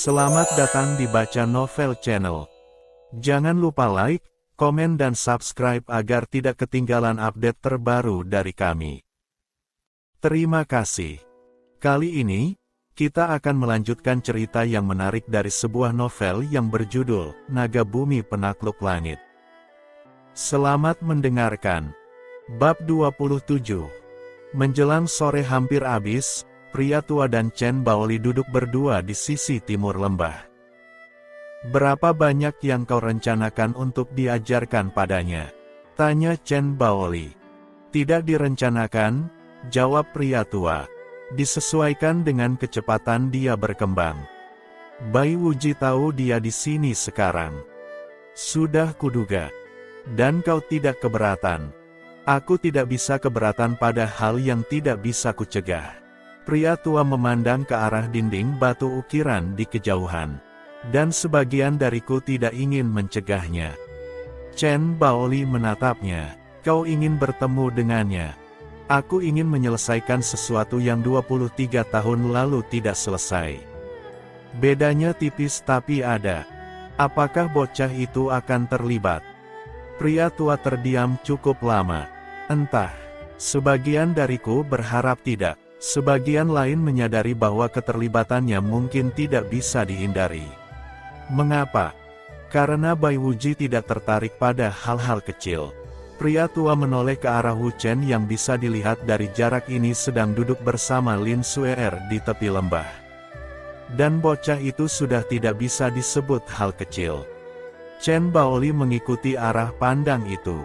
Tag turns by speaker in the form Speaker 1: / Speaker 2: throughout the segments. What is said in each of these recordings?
Speaker 1: Selamat datang di Baca Novel Channel. Jangan lupa like, komen dan subscribe agar tidak ketinggalan update terbaru dari kami. Terima kasih. Kali ini, kita akan melanjutkan cerita yang menarik dari sebuah novel yang berjudul Naga Bumi Penakluk Langit. Selamat mendengarkan. Bab 27. Menjelang sore hampir habis, pria tua dan Chen Baoli duduk berdua di sisi timur lembah. "Berapa banyak yang kau rencanakan untuk diajarkan padanya?" tanya Chen Baoli. "Tidak direncanakan," jawab pria tua. "Disesuaikan dengan kecepatan dia berkembang. Bai Wuji tahu dia di sini sekarang. Sudah kuduga. Dan kau tidak keberatan." "Aku tidak bisa keberatan pada hal yang tidak bisa kucegah." Pria tua memandang ke arah dinding batu ukiran di kejauhan. "Dan sebagian dariku tidak ingin mencegahnya." Chen Baoli menatapnya. "Kau ingin bertemu dengannya?" "Aku ingin menyelesaikan sesuatu yang 23 tahun lalu tidak selesai." "Bedanya tipis tapi ada. Apakah bocah itu akan terlibat?" Pria tua terdiam cukup lama. "Entah. Sebagian dariku berharap tidak. Sebagian lain menyadari bahwa keterlibatannya mungkin tidak bisa dihindari." "Mengapa?" "Karena Bai Wuji tidak tertarik pada hal-hal kecil." Pria tua menoleh ke arah Wu Chen yang bisa dilihat dari jarak ini sedang duduk bersama Lin Suer di tepi lembah. "Dan bocah itu sudah tidak bisa disebut hal kecil." Chen Baoli mengikuti arah pandang itu.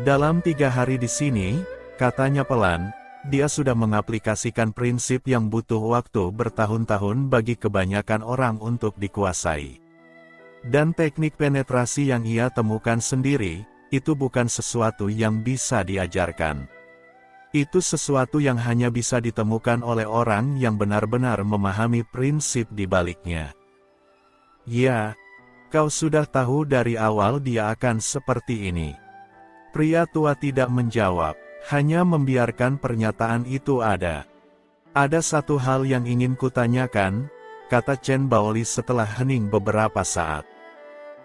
Speaker 1: "Dalam 3 hari di sini," katanya pelan, "dia sudah mengaplikasikan prinsip yang butuh waktu bertahun-tahun bagi kebanyakan orang untuk dikuasai. Dan teknik penetrasi yang ia temukan sendiri, itu bukan sesuatu yang bisa diajarkan. Itu sesuatu yang hanya bisa ditemukan oleh orang yang benar-benar memahami prinsip di baliknya." "Ya, kau sudah tahu dari awal dia akan seperti ini." Pria tua tidak menjawab. Hanya membiarkan pernyataan itu ada. "Ada satu hal yang ingin kutanyakan," kata Chen Baoli setelah hening beberapa saat.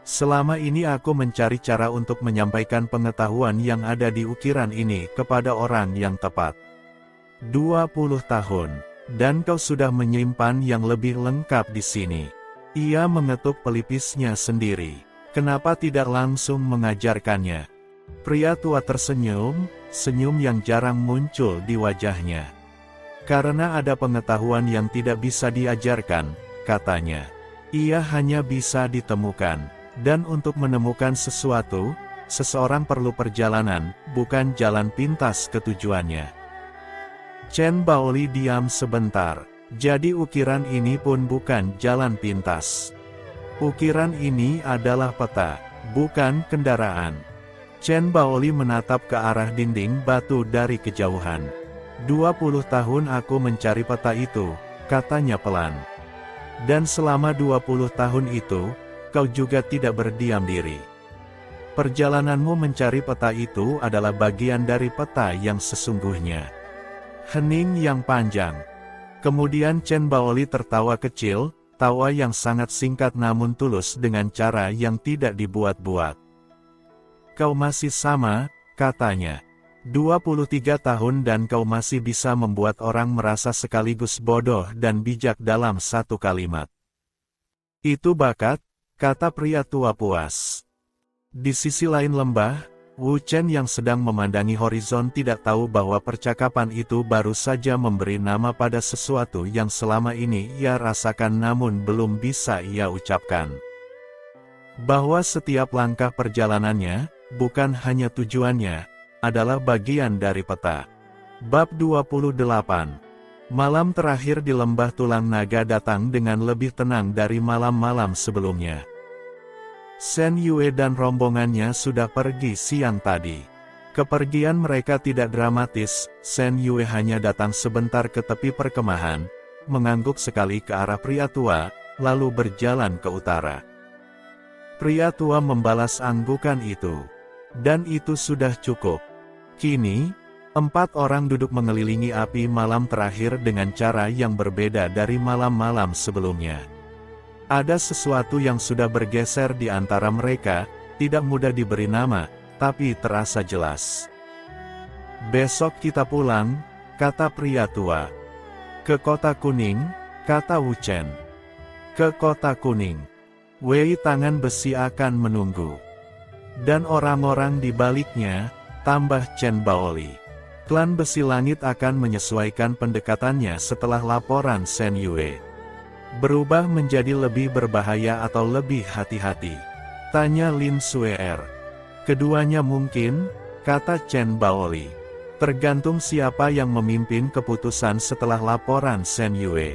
Speaker 1: "Selama ini aku mencari cara untuk menyampaikan pengetahuan yang ada di ukiran ini kepada orang yang tepat. 20 tahun, dan kau sudah menyimpan yang lebih lengkap di sini." Ia mengetuk pelipisnya sendiri. "Kenapa tidak langsung mengajarkannya?" Pria tua tersenyum, senyum yang jarang muncul di wajahnya. "Karena ada pengetahuan yang tidak bisa diajarkan," katanya. "Ia hanya bisa ditemukan. Dan untuk menemukan sesuatu, seseorang perlu perjalanan, bukan jalan pintas ke tujuannya." Chen Baoli diam sebentar. "Jadi ukiran ini pun bukan jalan pintas. Ukiran ini adalah peta, bukan kendaraan." Chen Baoli menatap ke arah dinding batu dari kejauhan. 20 tahun aku mencari peta itu," katanya pelan. "Dan selama 20 tahun itu, kau juga tidak berdiam diri. Perjalananmu mencari peta itu adalah bagian dari peta yang sesungguhnya." Hening yang panjang. Kemudian Chen Baoli tertawa kecil, tawa yang sangat singkat namun tulus dengan cara yang tidak dibuat-buat. "Kau masih sama," katanya. 23 tahun dan kau masih bisa membuat orang merasa sekaligus bodoh dan bijak dalam satu kalimat." "Itu bakat," kata pria tua puas. Di sisi lain lembah, Wu Chen yang sedang memandangi horizon tidak tahu bahwa percakapan itu baru saja memberi nama pada sesuatu yang selama ini ia rasakan namun belum bisa ia ucapkan. Bahwa setiap langkah perjalanannya, bukan hanya tujuannya, adalah bagian dari peta. Bab 28. Malam terakhir di lembah tulang naga datang dengan lebih tenang dari malam-malam sebelumnya. Shen Yue dan rombongannya sudah pergi siang tadi. Kepergian mereka tidak dramatis, Shen Yue hanya datang sebentar ke tepi perkemahan, mengangguk sekali ke arah pria tua, lalu berjalan ke utara. Pria tua membalas anggukan itu. Dan itu sudah cukup. Kini, 4 orang duduk mengelilingi api malam terakhir dengan cara yang berbeda dari malam-malam sebelumnya. Ada sesuatu yang sudah bergeser di antara mereka, tidak mudah diberi nama, tapi terasa jelas. "Besok kita pulang," kata pria tua. "Ke Kota Kuning," kata Wu Chen. "Ke Kota Kuning. Wei Tangan Besi akan menunggu. Dan orang-orang di baliknya," tambah Chen Baoli. "Klan Besi Langit akan menyesuaikan pendekatannya setelah laporan Shen Yue. Berubah menjadi lebih berbahaya atau lebih hati-hati?" tanya Lin Suer. "Keduanya mungkin," kata Chen Baoli. "Tergantung siapa yang memimpin keputusan setelah laporan Shen Yue."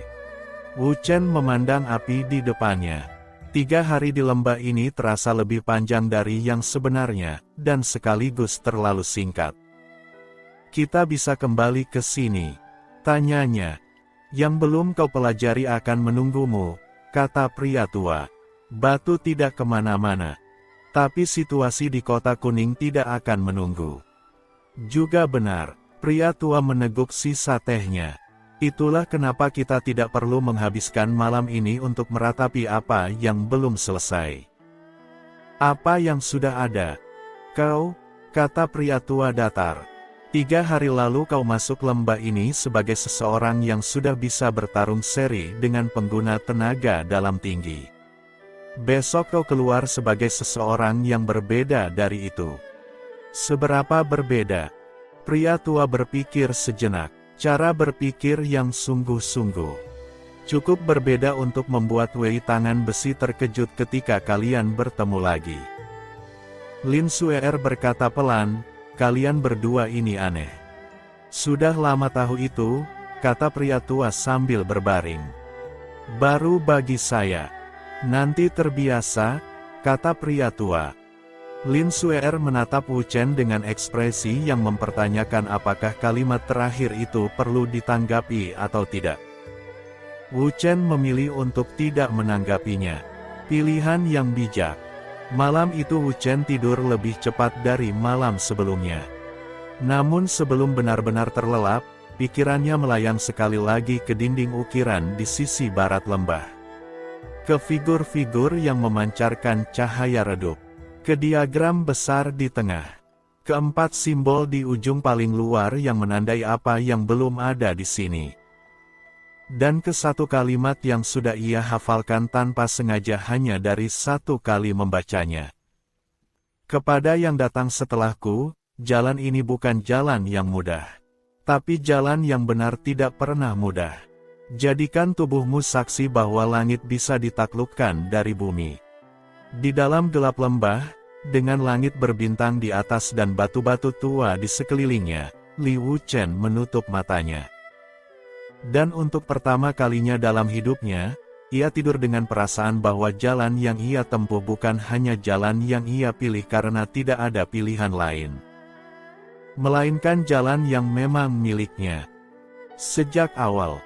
Speaker 1: Wu Chen memandang api di depannya. 3 hari di lembah ini terasa lebih panjang dari yang sebenarnya, dan sekaligus terlalu singkat. "Kita bisa kembali ke sini?" tanyanya. "Yang belum kau pelajari akan menunggumu," kata pria tua. "Batu tidak kemana-mana. Tapi situasi di Kota Kuning tidak akan menunggu." "Juga benar," pria tua meneguk sisa tehnya. "Itulah kenapa kita tidak perlu menghabiskan malam ini untuk meratapi apa yang belum selesai." "Apa yang sudah ada?" "Kau," kata pria tua datar. 3 hari lalu kau masuk lembah ini sebagai seseorang yang sudah bisa bertarung seri dengan pengguna tenaga dalam tinggi. Besok kau keluar sebagai seseorang yang berbeda dari itu." "Seberapa berbeda?" Pria tua berpikir sejenak. Cara berpikir yang sungguh-sungguh. "Cukup berbeda untuk membuat Wei Tangan Besi terkejut ketika kalian bertemu lagi." Lin Suer berkata pelan, "Kalian berdua ini aneh." "Sudah lama tahu itu," kata pria tua sambil berbaring. "Baru bagi saya. Nanti terbiasa," kata pria tua. Lin Suer menatap Wu Chen dengan ekspresi yang mempertanyakan apakah kalimat terakhir itu perlu ditanggapi atau tidak. Wu Chen memilih untuk tidak menanggapinya. Pilihan yang bijak. Malam itu Wu Chen tidur lebih cepat dari malam sebelumnya. Namun sebelum benar-benar terlelap, pikirannya melayang sekali lagi ke dinding ukiran di sisi barat lembah. Ke figur-figur yang memancarkan cahaya redup. Ke diagram besar di tengah. Ke 4 simbol di ujung paling luar yang menandai apa yang belum ada di sini. Dan ke 1 kalimat yang sudah ia hafalkan tanpa sengaja hanya dari 1 kali membacanya. "Kepada yang datang setelahku, jalan ini bukan jalan yang mudah. Tapi jalan yang benar tidak pernah mudah. Jadikan tubuhmu saksi bahwa langit bisa ditaklukkan dari bumi." Di dalam gelap lembah, dengan langit berbintang di atas dan batu-batu tua di sekelilingnya, Li Wu Chen menutup matanya. Dan untuk pertama kalinya dalam hidupnya, ia tidur dengan perasaan bahwa jalan yang ia tempuh bukan hanya jalan yang ia pilih karena tidak ada pilihan lain, melainkan jalan yang memang miliknya. Sejak awal.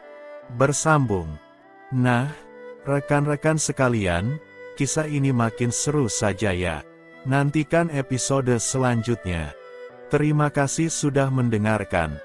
Speaker 1: Bersambung. Nah, rekan-rekan sekalian, kisah ini makin seru saja ya. Nantikan episode selanjutnya. Terima kasih sudah mendengarkan.